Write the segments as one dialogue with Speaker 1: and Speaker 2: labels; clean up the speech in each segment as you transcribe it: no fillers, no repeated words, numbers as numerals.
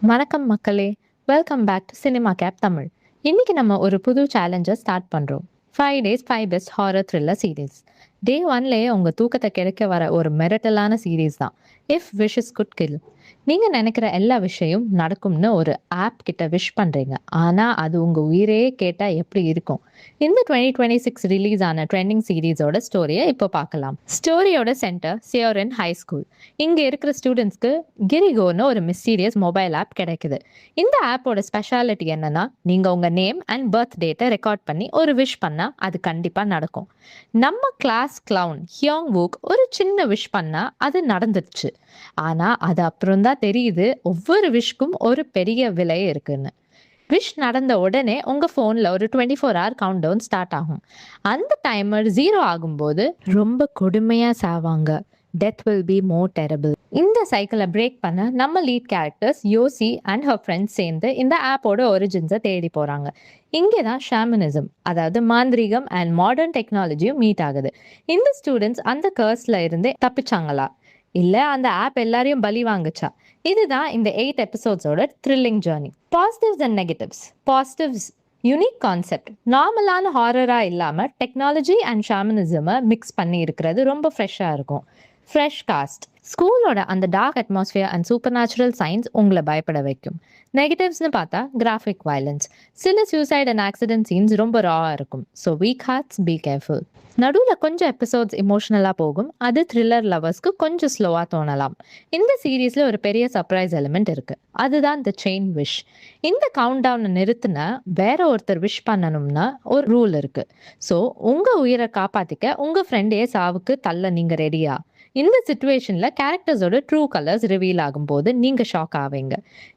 Speaker 1: வணக்கம் மக்களே, welcome back to cinema cap Tamil. இன்னைக்கு நம்ம ஒரு புது சேலஞ்சை ஸ்டார்ட் பண்றோம். 5 days 5 best horror thriller series. Day 1லயே உங்க தூக்கத்தை கிடைக்க வர ஒரு மிரட்டலான சீரீஸ் தான் இஃப் விஷஸ் குட் கில். நீங்க நினைக்கிற எல்லா விஷயம் நடக்கும்னு ஒரு ஆப் கிட்ட விஷ் பண்றீங்க, ஆனா அது உங்க உயிரையே கேட்டா எப்படி இருக்கும்? இந்த 2026 ரிலீஸ் ஆன ட்ரெண்டிங் சீரீஸோட ஸ்டோரியை இப்போ பார்க்கலாம். ஸ்டோரியோட சென்டர் சியோரின் ஹை ஸ்கூல். இங்க இருக்கிற ஸ்டூடெண்ட்ஸ்க்கு கிரிகோன்னு ஒரு மிஸ்டீரியஸ் மொபைல் ஆப் கிடைக்குது. இந்த ஆப்போட ஸ்பெஷாலிட்டி என்னன்னா, நீங்க உங்க நேம் அண்ட் பர்த் டேட்டை ரெக்கார்ட் பண்ணி ஒரு விஷ் பண்ணா அது கண்டிப்பா நடக்கும். நம்ம கிளாஸ் கிளவுன் ஹியோங் வூக் ஒரு சின்ன விஷ் பண்ணா அது நடந்துருச்சு. ஆனா அது அப்புறம் தான் தெரியுது ஒவ்வொரு விஷுக்கும் ஒரு பெரிய விலை இருக்குன்னு. விஷ் நடந்த உடனே உங்க போன்ல ஒரு 24 hour கவுண்ட் டவுன் ஸ்டார்ட் ஆகும். அந்த டைமர் 0 ஆகும்போது ரொம்ப கொடுமையா சாவாங்க. Death will be more terrible. இந்த சைக்கிளை பிரேக் பண்ண நம்ம லீட் கேரக்டர்ஸ் யோசி அண்ட் ஹர் ஃப்ரெண்ட்ஸ் சேர்ந்து இந்த ஆப்போட ஒரிஜின்ஸை தேடி போறாங்க. இங்கே தான் ஷாமனிசம், அதாவது மாந்திரீகம் அண்ட் மாடர்ன் டெக்னாலஜியும் மீட் ஆகுது. இந்த ஸ்டூடெண்ட்ஸ் அந்த கர்ஸ்ல இருந்து தப்பிச்சாங்களா, இல்ல அந்த ஆப் எல்லாரையும் பலி வாங்குச்சா? இதுதான் இந்த 8 எபிசோட்ஸோட thrilling journey. Positives and negatives. Positives, unique concept. நார்மலான ஹாரரா இல்லாம டெக்னாலஜி அண்ட் ஷாமனிசமை மிக்ஸ் பண்ணி இருக்கிறது ரொம்ப ஃப்ரெஷ்ஷா இருக்கும். Fresh cast. ஸ்கூலோட அந்த dark atmosphere and supernatural science உங்களை பயப்பட வைக்கும். நெகட்டிவ்ஸ்னு பார்த்தா கிராஃபிக் வயலன்ஸ். சில சூசைட் அண்ட் ஆக்சிடென்ட் சீன்ஸ் ரொம்ப ராவா இருக்கும். So weak hearts be careful. நடுவில் கொஞ்சம் எபிசோட்ஸ் இமோஷனலாக போகும். அது த்ரில்லர் லவர்ஸ்க்கு கொஞ்சம் ஸ்லோவாக தோணலாம். இந்த சீரீஸில் ஒரு பெரிய சர்ப்ரைஸ் எலிமெண்ட் இருக்கு. அதுதான் த செயின் விஷ். இந்த கவுண்ட் டவுனை நிறுத்தின வேற ஒருத்தர் விஷ் பண்ணணும்னா ஒரு ரூல் இருக்கு. ஸோ உங்கள் உயிரை காப்பாற்றிக்க உங்கள் ஃப்ரெண்டையே சாவுக்கு தள்ள நீங்கள் ரெடியா? இந்த சிச்சுவேஷன்ல கேரக்டர்ஸோட ட்ரூ கலர்ஸ் ரிவீல் ஆகும்போது நீங்க ஷாக் ஆவீங்க.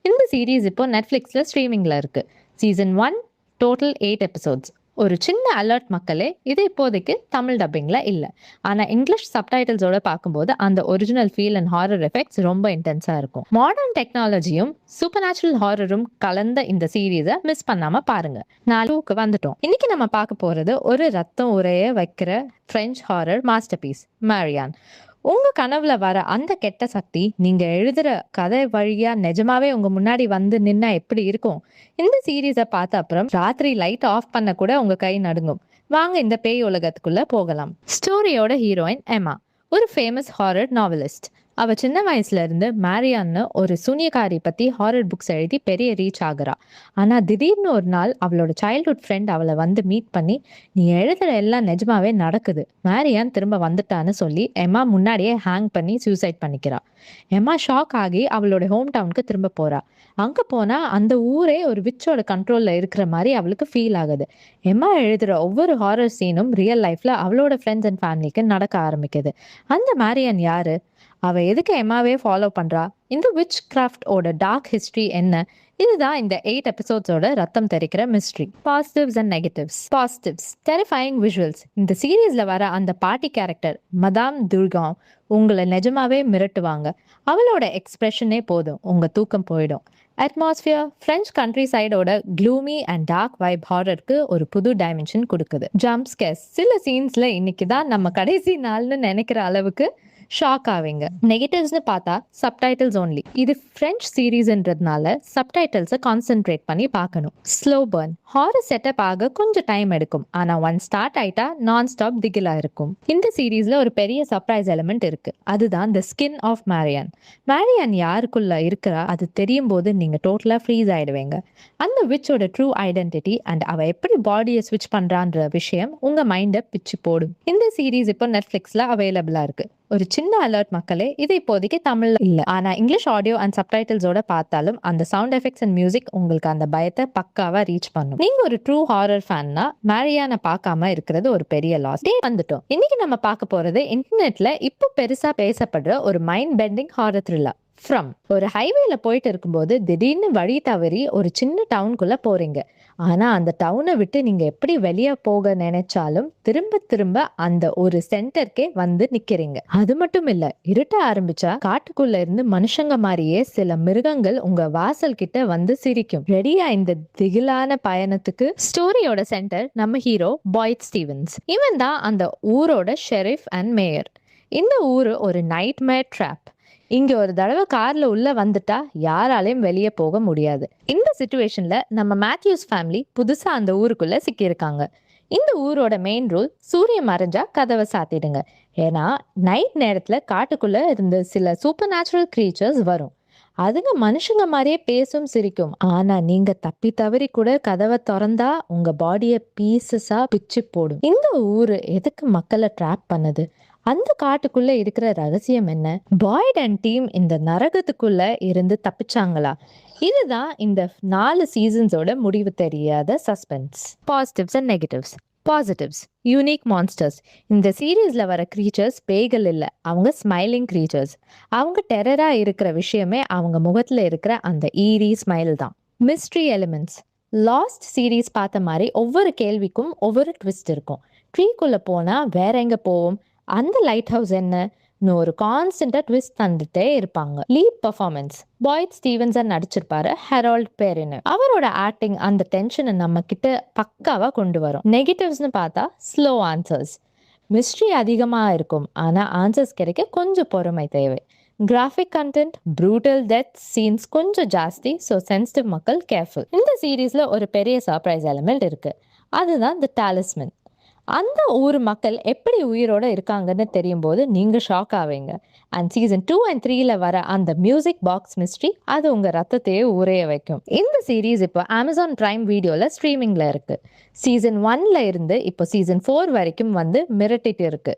Speaker 1: இந்த சீரீஸ் இப்போ நெட்ஃபிளிக்ஸ்ல ஸ்ட்ரீமிங்ல இருக்கு. Season 1 total 8 episodes. ஒரு சின்ன அலர்ட் மக்களே, இது இப்போதைக்கு தமிழ் டப்பிங்ல இல்லை. ஆனால் இங்கிலீஷ் சப்டைட்டில்ஸோட பார்க்கும்போது அந்த original feel and horror effects ரொம்ப இன்டென்ஸாக இருக்கும். மாடர்ன் டெக்னாலஜியும் சூப்பர் நேச்சுரல் ஹாரரும் கலந்த இந்த சீரீஸை மிஸ் பண்ணாம பாருங்க. 4க்கு வந்துட்டோம். இன்னைக்கு நம்ம பார்க்க போறது ஒரு ரத்தம் உரைய வைக்கிற French horror masterpiece, Marianne. உங்க கனவுல வர அந்த கெட்ட சக்தி நீங்க எழுதுற கதை வழியா நிஜமாவே உங்க முன்னாடி வந்து நின்னா எப்படி இருக்கும்? இந்த சீரீஸை பார்த்த அப்புறம் ராத்திரி லைட் ஆஃப் பண்ண கூட உங்க கை நடுங்கும். வாங்க இந்த பேய் உலகத்துக்குள்ள போகலாம். ஸ்டோரியோட ஹீரோயின் எமா ஒரு ஃபேமஸ் ஹாரர் நாவலிஸ்ட். அவ சின்ன வயசுல இருந்து மேரியான்னு ஒரு சூனியக்காரி பத்தி ஹாரர் புக்ஸ் எழுதி பெரிய ரீச் ஆகுறா. ஆனா திடீர்னு ஒரு நாள் அவளோட சைல்ட்ஹுட் ஃப்ரெண்ட் அவளை வந்து மீட் பண்ணி, நீ எழுதுற எல்லாம் நிஜமாவே நடக்குது, மேரியான் திரும்ப வந்துட்டான்னு சொல்லி எம்மா முன்னாடியே ஹேங் பண்ணி சூசைட் பண்ணிக்கிறா. எம்மா ஷாக் ஆகி அவளோட ஹோம் டவுனுக்கு திரும்ப போறா. அங்க போனா அந்த ஊரே ஒரு விச்சோட கண்ட்ரோல்ல இருக்கிற மாதிரி அவளுக்கு ஃபீல் ஆகுது. எம்மா எழுதுற ஒவ்வொரு ஹாரர் சீனும் ரியல் லைஃப்ல அவளோட ஃப்ரெண்ட்ஸ் அண்ட் ஃபேமிலிக்கு நடக்க ஆரம்பிக்குது. அந்த மேரியான் யாரு? அவ எதுக்கு எம்மாவே ஃபாலோ பண்றா? இந்த விச் கிராஃப்டோட டார்க் ஹிஸ்டரி என்ன? இதுதான் இந்த 8 எபிசோட்ஸோட ரத்தம் தெரிக்கிற mystery. Positives and negatives. Positives, terrifying visuals. இந்த சீரீஸ்ல வர அந்த பாட்டி கேரக்டர் மதாம் துர்காம் உங்களை நிஜமாவே மிரட்டுவாங்க. அவளோட எக்ஸ்பிரஷனே போதும், உங்க தூக்கம் போயிடும். அட்மாஸ்பியர், பிரெஞ்ச் கண்ட்ரி சைடோட க்ளூமி அண்ட் டார்க் வைப் ஹாரருக்கு ஒரு புது டைமென்ஷன் கொடுக்குது. Jump scares. சில சீன்ஸ்ல இன்னைக்கு தான் நம்ம கடைசி நாள்னு நினைக்கிற அளவுக்கு ஷாக் ஆவீங்க. நெகட்டிவ்ஸ்னு பார்த்தா சப்டைட்டில்ஸ் ஓன்லி. இது பிரெஞ்ச் சீரீஸ்ன்றதுனால சப்டைட்டில்ஸை கான்சென்ட்ரேட் பண்ணி பார்க்கணும். Slow burn. ஹாரர் செட்டப் ஆக கொஞ்சம் டைம் எடுக்கும், ஆனா ஒன் ஸ்டார்ட் ஆயிட்டா நான் ஸ்டாப் திகிலா இருக்கும். இந்த சீரீஸ்ல ஒரு பெரிய சர்ப்ரைஸ் எலிமெண்ட் இருக்கு. அதுதான் the skin of Marianne. Marianne யாருக்குள்ள இருக்கிறா அது தெரியும் போது நீங்க டோட்டலா ஃப்ரீஸ் ஆயிடுவீங்க. அந்த விச்சோட ட்ரூ ஐடென்டிட்டி அண்ட் அவ எப்படி பாடியை ஸ்விட்ச் பண்றான்ற விஷயம் உங்க மைண்டை பிச்சு போடும். இந்த சீரீஸ் இப்போ நெட்ஃபிளிக்ஸ்ல அவைலபிளா இருக்கு. ஒரு சின்ன அலர்ட் மக்களே, இது இப்போதைக்கு தமிழ்ல இல்ல, ஆனா இங்கிலீஷ் ஆடியோ அண்ட் சப்டைட்டில்ஸோட பார்த்தாலும் அந்த சவுண்ட் எஃபெக்ட்ஸ் அண்ட் மியூசிக் உங்களுக்கு அந்த பயத்தை பக்காவா ரீச் பண்ணும். நீங்க ஒரு ட்ரூ ஹாரர் ஃபேன்னா மேரியானை பார்க்காம இருக்கிறது ஒரு பெரிய லாஸ். வந்துட்டோம். இன்னைக்கு நம்ம பார்க்க போறது இன்டர்நெட்ல இப்போ பெருசா பேசப்படுற ஒரு mind bending horror thriller. From. ஒரு ஹைவேல போயிட்டு இருக்கும்போது திடீர்னு வழி தவறி ஒரு சின்ன டவுனுக்குள்ள போறீங்க. ஆனா அந்த டவுனை விட்டு நீங்க எப்படி வெளியே போக நினைச்சாலும் திரும்ப திரும்ப அந்த ஒரு சென்டருக்கே வந்து நிக்கிறீங்க. அது மட்டும் இல்ல, இருட்ட ஆரம்பிச்சா காட்டுக்குள்ள இருந்து மனுஷங்க மாதிரியே சில மிருகங்கள் உங்க வாசல் கிட்ட வந்து சிரிக்கும். ரெடியா இந்த திகிலான பயணத்துக்கு? ஸ்டோரியோட சென்டர் நம்ம ஹீரோ பாய்ட் ஸ்டீவன்ஸ். இவன் தான் அந்த ஊரோட ஷெரீஃப் அண்ட் மேயர். இந்த ஊரு ஒரு நைட்மேர் ட்ராப். இங்க ஒரு தடவை கார்ல உள்ள வந்துட்டா யாராலையும் வெளியே போக முடியாது. இந்த சிச்சுவேஷன்ல நம்ம மேத்யூஸ் ஃபேமிலி புதுசா அந்த ஊருக்குள்ள சிக்கியிருக்காங்க. இந்த ஊரோட மெயின் ரூல் சூரியன் மறைஞ்சா கதவை சாத்திடுங்க. ஏன்னா நைட் நேரத்துல காட்டுக்குள்ள இருந்து சில சூப்பர் நேச்சுரல் கிரீச்சர்ஸ் வரும். அதுங்க மனுஷங்க மாதிரியே பேசும் சிரிக்கும். ஆனா நீங்க தப்பி தவறி கூட கதவை திறந்தா உங்க பாடிய பீசஸா பிச்சு போடும். இந்த ஊரு எதுக்கு மக்களை ட்ராப் பண்ணுது? அந்த காட்டுக்குள்ள இருக்கிற ரகசியம் என்ன? பாய்ட் அண்ட் டீம் இந்த நரகத்துக்குள்ள இருந்து தப்பிச்சாங்களா? இதுதான் இந்த 4 சீசன்ஸோட முடிவு தெரியாத suspense. Positives and negatives. Positives, unique monsters. இந்த சீரீஸ்ல வர கிரீச்சர்ஸ் பேய்கள் இல்ல, அவங்க ஸ்மைலிங் கிரீச்சர்ஸ். அவங்க டெரரா இருக்கிற விஷயமே அவங்க முகத்துல இருக்கிற அந்த ஈரி ஸ்மைல் தான். Mystery elements. லாஸ்ட் சீரீஸ் பார்த்த மாதிரி ஒவ்வொரு கேள்விக்கும் ஒவ்வொரு ட்விஸ்ட் இருக்கும். ட்ரீக்குள்ள போனா வேற எங்க போவோம், அந்த லைட் ஹவுஸ் என்ன, ஒரு கான்ஸ்டன்டா ட்விஸ்ட் தந்துட்டே இருப்பாங்க. Lead performance. பாய்ட் ஸ்டீவன்சன் நடிச்சிருப்பாரு ஹெரால்ட் பெரின். அவரோட ஆக்டிங் அந்த டென்ஷனை நம்ம கிட்ட பக்காவா கொண்டு வரும். நெகட்டிவ்ஸ்னு பார்த்தா ஸ்லோ ஆன்சர்ஸ். மிஸ்ட்ரி அதிகமா இருக்கும், ஆனா ஆன்சர்ஸ் கிடைக்க கொஞ்சம் பொறுமை தேவை. Graphic content, brutal death scenes கொஞ்சம் ஜாஸ்தி, ஸோ சென்சிட்டிவ் மக்கள் கேர்ஃபுல். இந்த சீரீஸ்ல ஒரு பெரிய சர்ப்ரைஸ் எலிமெண்ட் இருக்கு, அதுதான் தி டாலிஸ்மன். அந்த ஊர் மக்கள் எப்படி உயிரோட இருக்காங்கன்னு தெரியும் போது நீங்க ஷாக் ஆவீங்க. அண்ட் சீசன் 2 and 3ல வர அந்த மியூசிக் பாக்ஸ் மிஸ்ட்ரி அது உங்க ரத்தத்தையே ஊறைய வைக்கும். இந்த சீரீஸ் இப்போ அமேசான் பிரைம் வீடியோல ஸ்ட்ரீமிங்ல இருக்கு. சீசன் 1ல இருந்து இப்போ சீசன் 4 வரைக்கும் வந்து மிரட்டிட்டு இருக்கு.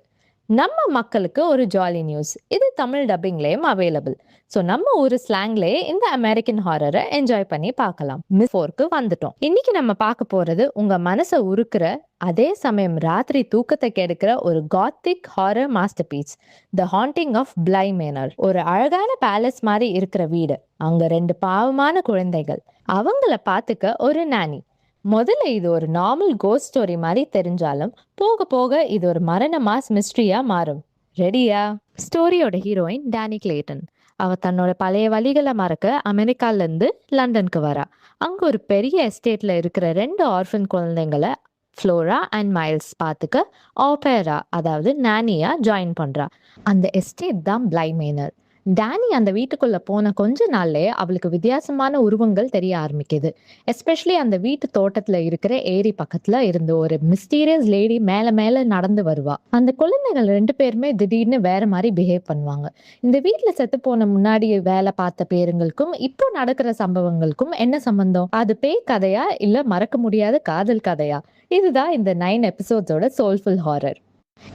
Speaker 1: நம்ம மக்களுக்கு ஒரு ஜாலி நியூஸ், இது தமிழ் டப்பிங்லேயும் அவைலபிள். ஸோ நம்ம ஒரு ஸ்லாங்லேயே இந்த அமெரிக்கன் ஹாரரை என்ஜாய் பண்ணி பார்க்கலாம். மிஸ் 4க்கு வந்துட்டோம். இன்னைக்கு நம்ம பார்க்க போறது உங்க மனசை உருக்குற, அதே சமயம் ராத்திரி தூக்கத்தை கெடுக்கிற ஒரு gothic horror masterpiece, the haunting of Bly Manor. ஒரு அழகான பேலஸ் மாதிரி இருக்கிற வீடு, அங்க 2 பாவமான குழந்தைகள், அவங்கள பார்த்துக்க ஒரு நானி. முதல்ல இது ஒரு நார்மல் கோஸ்ட் ஸ்டோரி மாதிரி தெரிஞ்சாலும் போக போக இது ஒரு மரண மாஸ் மிஸ்ட்ரியா மாறும். ரெடியா? ஸ்டோரியோட ஹீரோயின் டேனி கிளேட்டன். அவ தன்னோட பழைய வழிகளை மறக்க அமெரிக்கால இருந்து லண்டனுக்கு வரா. அங்க ஒரு பெரிய எஸ்டேட்ல இருக்கிற 2 ஆர்ஃபன் குழந்தைங்களை ஃப்ளோரா அண்ட் மைல்ஸ் பார்த்துக்க ஆபேரா, அதாவது நானியா ஜாயின் பண்றா. அந்த எஸ்டேட் தான் பிளை மேனர். டேனி அந்த வீட்டுக்குள்ள போன கொஞ்ச நாள்லயே அவளுக்கு வித்தியாசமான உருவங்கள் தெரிய ஆரம்பிக்குது. எஸ்பெஷலி அந்த வீட்டு தோட்டத்துல இருக்கிற ஏரி பக்கத்துல இருந்து ஒரு மிஸ்டீரியஸ் லேடி மேல மேல நடந்து வருவா. அந்த குழந்தைகள் 2 பேருமே திடீர்னு வேற மாதிரி பிஹேவ் பண்ணுவாங்க. இந்த வீட்டுல செத்து போன முன்னாடி வேலை பார்த்த பேருங்களுக்கும் இப்போ நடக்கிற சம்பவங்களுக்கும் என்ன சம்பந்தம்? அது பேய் கதையா இல்ல மறக்க முடியாத காதல் கதையா? இதுதான் இந்த 9 எபிசோட்ஸோட சோல்ஃபுல் ஹாரர்.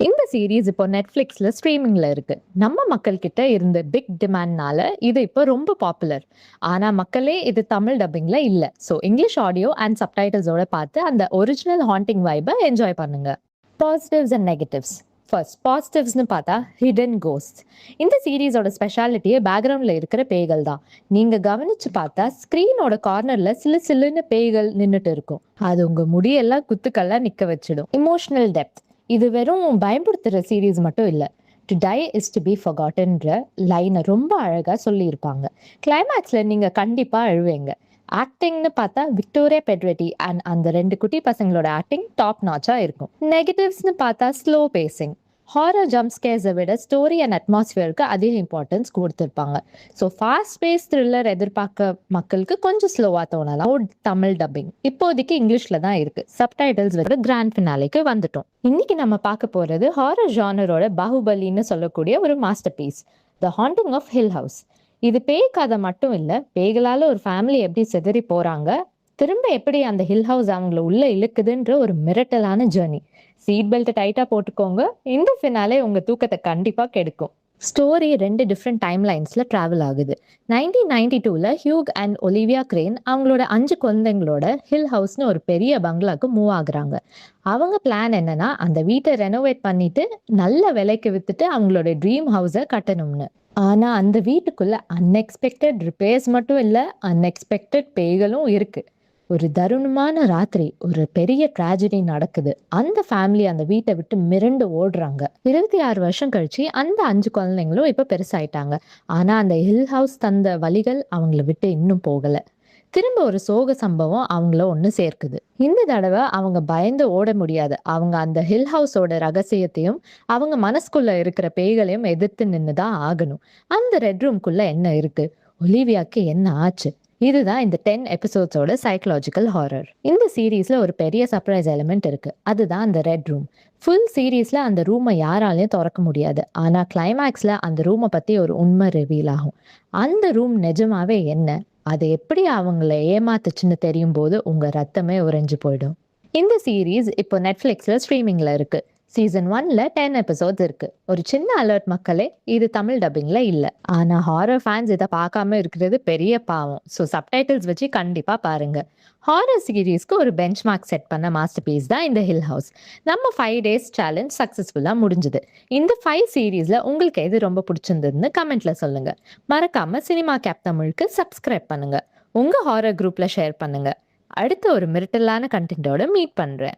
Speaker 1: இந்த சீரீஸ் இப்போ நெட்ஃபிளிக்ஸ்ல ஸ்ட்ரீமிங்ல இருக்கு. நம்ம மக்கள் கிட்ட இருந்த பிக் டிமாண்ட்னால இது இப்போ ரொம்ப பாப்புலர். ஆனா மக்களே இது தமிழ் டப்பிங்ல இல்ல. ஸோ இங்கிலீஷ் ஆடியோ அண்ட் சப்டைட்டில்ஸோட பார்த்து அந்த ஒரிஜினல் ஹாண்டிங் வைபை என்ஜாய் பண்ணுங்க. Positives and negatives. ஃபர்ஸ்ட் பாசிட்டிவ்ஸ்னு பார்த்தா ஹிடன் கோஸ்ட். இந்த சீரீஸோட ஸ்பெஷாலிட்டியே பேக்ரவுண்ட்ல இருக்கிற பேய்கள் தான். நீங்க கவனிச்சு பார்த்தா ஸ்கிரீனோட கார்னர்ல சிலு சிலுன்னு பேய்கள் நின்றுட்டு இருக்கும். அது உங்க முடியெல்லாம் குத்துக்கெல்லாம் நிக்க வச்சிடும். Emotional depth. இது வெறும் பயன்படுத்துகிற சீரீஸ் மட்டும் இல்லை. To die is to be ஃபர்காட்டன்ற லைனை ரொம்ப அழகாக சொல்லியிருப்பாங்க. கிளைமேக்ஸில் நீங்கள் கண்டிப்பாக அழுவீங்க. ஆக்டிங்னு பார்த்தா விக்டோரியா பெட்ரெட்டி அண்ட் அந்த 2 குட்டி பசங்களோட ஆக்டிங் டாப் நாச்சாக இருக்கும். நெகட்டிவ்ஸ்னு பார்த்தா ஸ்லோ பேசிங். ஹாரர் ஜம்ப் ஸ்கேர்ஸை விட ஸ்டோரி அண்ட் அட்மாஸ்பியருக்கு அதிக இம்பார்ட்டன்ஸ் கொடுத்துருப்பாங்க. ஸோ ஃபாஸ்ட் பேஸ் த்ரில்லர் எதிர்பார்க்க மக்களுக்கு கொஞ்சம் ஸ்லோவாக தோணலாம். தமிழ் டப்பிங் இப்போதைக்கு இங்கிலீஷில் தான் இருக்குது. சப்டைட்டில்ஸ் வந்து கிராண்ட் ஃபினாலேக்கு வந்துட்டோம். இன்னைக்கு நம்ம பார்க்க போகிறது ஹாரர் ஜானரோட பாகுபலின்னு சொல்லக்கூடிய ஒரு masterpiece, the haunting of Hill House. இது பேய் கதை மட்டும் இல்லை, பேய்களால் ஒரு ஃபேமிலி எப்படி சிதறி போகிறாங்க, திரும்ப எப்படி அந்த ஹில் ஹவுஸ் அவங்கள உள்ள இழுக்குதுன்ற ஒரு மிரட்டலான ஜேர்னி. சீட் பெல்ட்டை டைட்டாக போட்டுக்கோங்க, இந்த ஃபினாலே உங்கள் தூக்கத்தை கண்டிப்பாக கெடுக்கும். ஸ்டோரி 2 டிஃப்ரெண்ட் டைம் லைன்ஸில் ட்ராவல் ஆகுது. 1992ல் ஹியூக் அண்ட் ஒலிவியா கிரேன் அவங்களோட 5 குழந்தைங்களோட ஹில் ஹவுஸ்னு ஒரு பெரிய பங்களாக்கு மூவ் ஆகுறாங்க. அவங்க பிளான் என்னன்னா அந்த வீட்டை ரெனோவேட் பண்ணிட்டு நல்ல விலைக்கு வித்துட்டு அவங்களோட ட்ரீம் ஹவுஸை கட்டணும்னு. ஆனா அந்த வீட்டுக்குள்ள அன்எக்ஸ்பெக்டட் ரிப்பேர்ஸ் மட்டும் இல்ல, அன்எக்ஸ்பெக்டட் பேய்களும் இருக்கு. ஒரு தருணமான ராத்திரி ஒரு பெரிய ட்ராஜடி நடக்குது. அந்த ஃபேமிலி அந்த வீட்டை விட்டு மிரண்டு ஓடுறாங்க. 26 வருஷம் கழிச்சு அந்த 5 குழந்தைங்களும் இப்ப பெருசாயிட்டாங்க. ஆனா அந்த ஹில் ஹவுஸ் தந்த வலிகள் அவங்கள விட்டு இன்னும் போகல. திரும்ப ஒரு சோக சம்பவம் அவங்கள ஒண்ணு சேர்க்குது. இந்த தடவை அவங்க பயந்து ஓட முடியாது. அவங்க அந்த ஹில் ஹவுஸோட ரகசியத்தையும், அவங்க மனசுக்குள்ள இருக்கிற பேய்களையும் எதிர்த்து நின்னு தான் ஆகணும். அந்த ரெட் ரூம்குள்ள என்ன இருக்கு? ஒலிவியாக்கு என்ன ஆச்சு? இதுதான் இந்த 10 எபிசோட்ஸோட சைக்கலாஜிக்கல் ஹாரர். இந்த சீரீஸ்ல ஒரு பெரிய சர்ப்ரைஸ் எலிமெண்ட் இருக்கு. அதுதான் அந்த ரெட் ரூம். ஃபுல் சீரீஸ்ல அந்த ரூமை யாராலையும் திறக்க முடியாது. ஆனா கிளைமேக்ஸ்ல அந்த ரூமை பத்தி ஒரு உண்மை ரிவீல் ஆகும். அந்த ரூம் நிஜமாவே என்ன? அது எப்படி அவங்கள ஏமாத்துச்சுன்னு தெரியும் போது உங்க ரத்தமே உறைஞ்சு போயிடும். இந்த சீரீஸ் இப்போ நெட்ஃபிளிக்ஸ்ல ஸ்ட்ரீமிங்ல இருக்கு. சீசன் 1ல 10 எபிசோட்ஸ் இருக்கு. ஒரு சின்ன அலர்ட் மக்களே, இது தமிழ் டப்பிங்ல இல்ல. ஆனா ஹாரர் ஃபேன்ஸ் இதை பார்க்காம இருக்கிறது பெரிய பாவம். ஸோ சப்டைட்டில்ஸ் வச்சு கண்டிப்பா பாருங்க. ஹாரர் சீரீஸ்க்கு ஒரு பெஞ்ச் மார்க் செட் பண்ண மாஸ்டர் பீஸ் தான் இந்த ஹில் ஹவுஸ். நம்ம 5 டேஸ் சேலஞ்ச் சக்சஸ்ஃபுல்லா முடிஞ்சது. இந்த 5 சீரீஸ்ல உங்களுக்கு எது ரொம்ப பிடிச்சிருந்ததுன்னு கமெண்ட்ல சொல்லுங்க. மறக்காம சினிமா கேப் தமிழுக்கு சப்ஸ்கிரைப் பண்ணுங்க. உங்க ஹாரர் குரூப்ல ஷேர் பண்ணுங்க. அடுத்த ஒரு மிரட்டலான கண்டென்ட்டோட மீட் பண்றேன்.